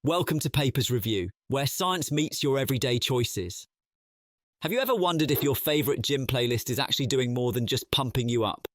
Welcome to Papers Review, where science meets your everyday choices. Have you ever wondered if your favourite gym playlist is actually doing more than just pumping you up?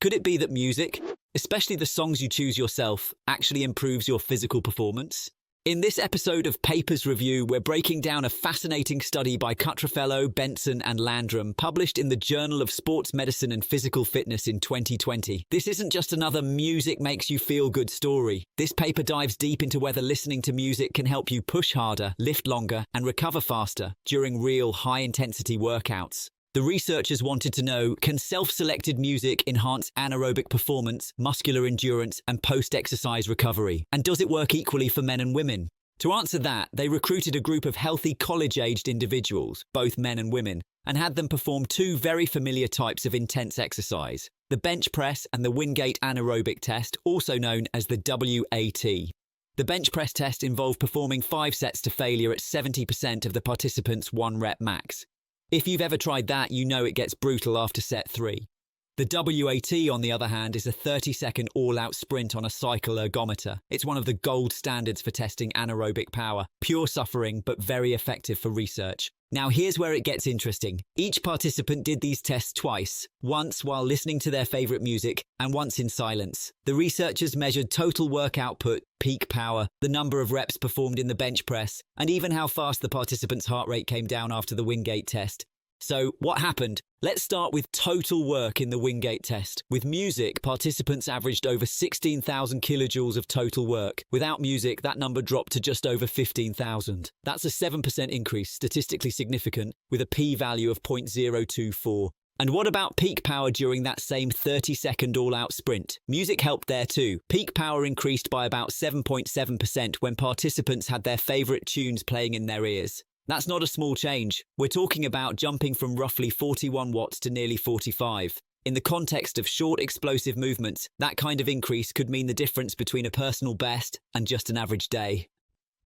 Could it be that music, especially the songs you choose yourself, actually improves your physical performance? In this episode of Papers Review, we're breaking down a fascinating study by Cutterfellow, Benson and Landrum, published in the Journal of Sports Medicine and Physical Fitness in 2020. This isn't just another music makes you feel good story. This paper dives deep into whether listening to music can help you push harder, lift longer, and recover faster during real high-intensity workouts. The researchers wanted to know, can self-selected music enhance anaerobic performance, muscular endurance, and post-exercise recovery? And does it work equally for men and women? To answer that, they recruited a group of healthy college-aged individuals, both men and women, and had them perform two very familiar types of intense exercise: the bench press and the Wingate anaerobic test, also known as the WAT. The bench press test involved performing 5 sets to failure at 70% of the participants' 1 rep max. If you've ever tried that, you know it gets brutal after set 3. The WAT, on the other hand, is a 30-second all-out sprint on a cycle ergometer. It's one of the gold standards for testing anaerobic power. Pure suffering, but very effective for research. Now here's where it gets interesting. Each participant did these tests twice, once while listening to their favourite music, and once in silence. The researchers measured total work output, peak power, the number of reps performed in the bench press, and even how fast the participants' heart rate came down after the Wingate test. So, what happened? Let's start with total work in the Wingate test. With music, participants averaged over 16,000 kilojoules of total work. Without music, that number dropped to just over 15,000. That's a 7% increase, statistically significant, with a p-value of 0.024. And what about peak power during that same 30-second all-out sprint? Music helped there too. Peak power increased by about 7.7% when participants had their favourite tunes playing in their ears. That's not a small change. We're talking about jumping from roughly 41 watts to nearly 45. In the context of short, explosive movements, that kind of increase could mean the difference between a personal best and just an average day.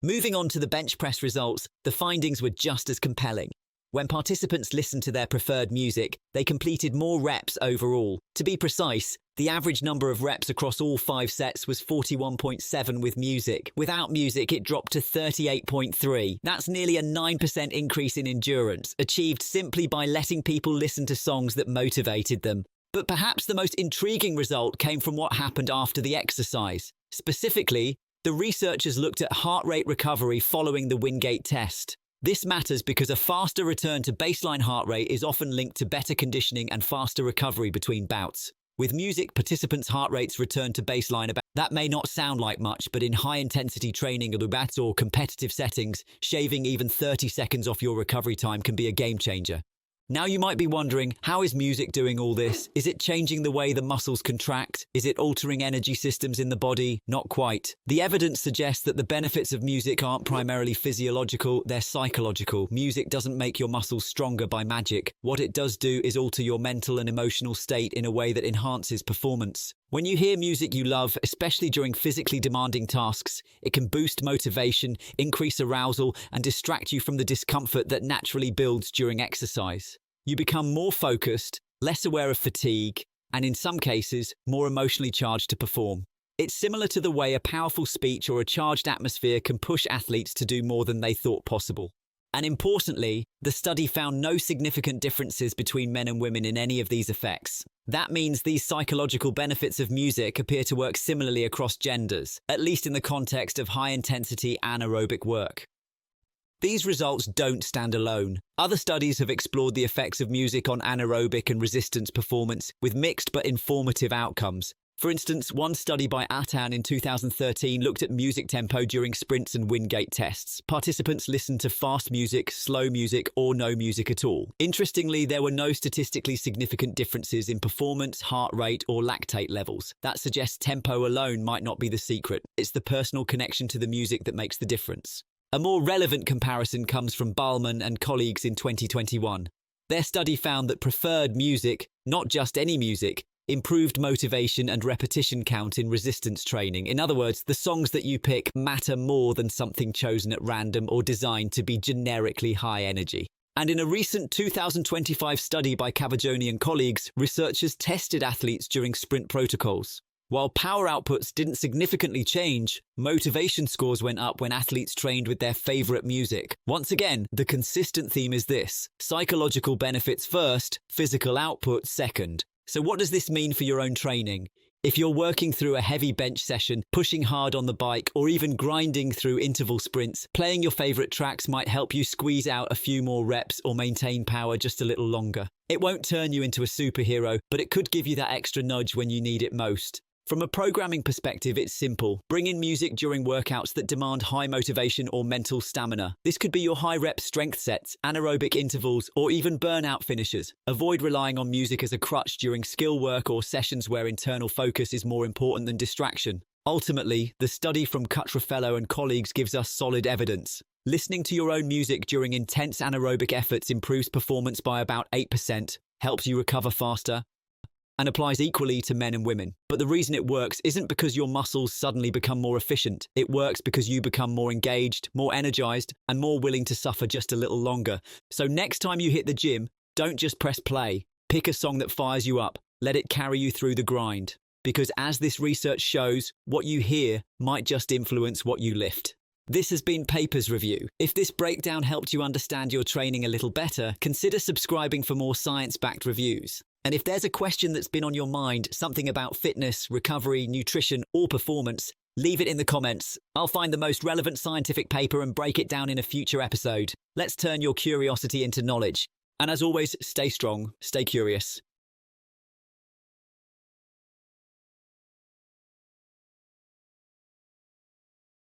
Moving on to the bench press results, the findings were just as compelling. When participants listened to their preferred music, they completed more reps overall. To be precise, the average number of reps across all 5 sets was 41.7 with music. Without music, it dropped to 38.3. That's nearly a 9% increase in endurance, achieved simply by letting people listen to songs that motivated them. But perhaps the most intriguing result came from what happened after the exercise. Specifically, the researchers looked at heart rate recovery following the Wingate test. This matters because a faster return to baseline heart rate is often linked to better conditioning and faster recovery between bouts. With music, participants' heart rates return to baseline about. That may not sound like much, but in high-intensity training or competitive settings, shaving even 30 seconds off your recovery time can be a game-changer. Now you might be wondering, how is music doing all this? Is it changing the way the muscles contract? Is it altering energy systems in the body? Not quite. The evidence suggests that the benefits of music aren't primarily physiological, they're psychological. Music doesn't make your muscles stronger by magic. What it does do is alter your mental and emotional state in a way that enhances performance. When you hear music you love, especially during physically demanding tasks, it can boost motivation, increase arousal, and distract you from the discomfort that naturally builds during exercise. You become more focused, less aware of fatigue, and in some cases, more emotionally charged to perform. It's similar to the way a powerful speech or a charged atmosphere can push athletes to do more than they thought possible. And importantly, the study found no significant differences between men and women in any of these effects. That means these psychological benefits of music appear to work similarly across genders, at least in the context of high-intensity anaerobic work. These results don't stand alone. Other studies have explored the effects of music on anaerobic and resistance performance, with mixed but informative outcomes. For instance, one study by Atan in 2013 looked at music tempo during sprints and Wingate tests. Participants listened to fast music, slow music, or no music at all. Interestingly, there were no statistically significant differences in performance, heart rate, or lactate levels. That suggests tempo alone might not be the secret. It's the personal connection to the music that makes the difference. A more relevant comparison comes from Ballman and colleagues in 2021. Their study found that preferred music, not just any music, improved motivation and repetition count in resistance training. In other words, the songs that you pick matter more than something chosen at random or designed to be generically high energy. And in a recent 2025 study by Cavagioni and colleagues, researchers tested athletes during sprint protocols. While power outputs didn't significantly change, motivation scores went up when athletes trained with their favorite music. Once again, the consistent theme is this: psychological benefits first, physical output second. So what does this mean for your own training? If you're working through a heavy bench session, pushing hard on the bike, or even grinding through interval sprints, playing your favorite tracks might help you squeeze out a few more reps or maintain power just a little longer. It won't turn you into a superhero, but it could give you that extra nudge when you need it most. From a programming perspective, it's simple. Bring in music during workouts that demand high motivation or mental stamina. This could be your high-rep strength sets, anaerobic intervals, or even burnout finishers. Avoid relying on music as a crutch during skill work or sessions where internal focus is more important than distraction. Ultimately, the study from Cutraffello and colleagues gives us solid evidence. Listening to your own music during intense anaerobic efforts improves performance by about 8%, helps you recover faster, and applies equally to men and women. But the reason it works isn't because your muscles suddenly become more efficient. It works because you become more engaged, more energized, and more willing to suffer just a little longer. So next time you hit the gym, don't just press play. Pick a song that fires you up. Let it carry you through the grind. Because as this research shows, what you hear might just influence what you lift. This has been Papers Review. If this breakdown helped you understand your training a little better, consider subscribing for more science-backed reviews. And if there's a question that's been on your mind, something about fitness, recovery, nutrition, or performance, leave it in the comments. I'll find the most relevant scientific paper and break it down in a future episode. Let's turn your curiosity into knowledge. And as always, stay strong, stay curious,